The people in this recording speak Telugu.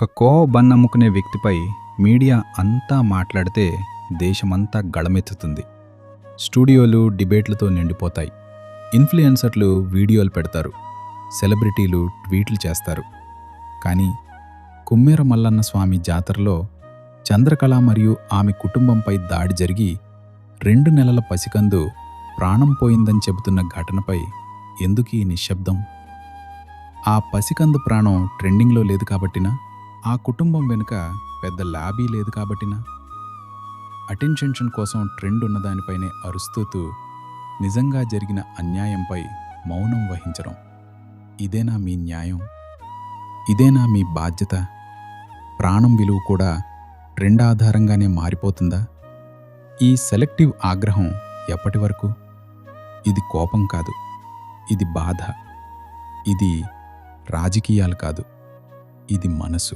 ఒక కోవ బన్నమ్ముకునే వ్యక్తిపై మీడియా అంతా మాట్లాడితే దేశమంతా గళమెత్తుతుంది. స్టూడియోలు డిబేట్లతో నిండిపోతాయి. ఇన్ఫ్లుయెన్సర్లు వీడియోలు పెడతారు, సెలబ్రిటీలు ట్వీట్లు చేస్తారు. కానీ కుమ్మేర మల్లన్న స్వామి జాతరలో చంద్రకళ మరియు ఆమె కుటుంబంపై దాడి జరిగి 2 నెలల పసికందు ప్రాణం పోయిందని చెబుతున్న ఘటనపై ఎందుకీ నిశ్శబ్దం? ఆ పసికందు ప్రాణం ట్రెండింగ్లో లేదు కాబట్టినా, ఆ కుటుంబం వెనుక పెద్ద లాబీ లేదు కాబట్టినా, అటెన్షన్ కోసం ట్రెండ్ ఉన్నదానిపైనే అరుస్తూ నిజంగా జరిగిన అన్యాయంపై మౌనం వహించడం, ఇదేనా మీ న్యాయం? ఇదేనా మీ బాధ్యత? ప్రాణం విలువ కూడా ట్రెండ్ ఆధారంగానే మారిపోతుందా? ఈ సెలెక్టివ్ ఆగ్రహం ఎప్పటి వరకు? ఇది కోపం కాదు, ఇది బాధ. ఇది రాజకీయాలు కాదు, ఇది మనసు.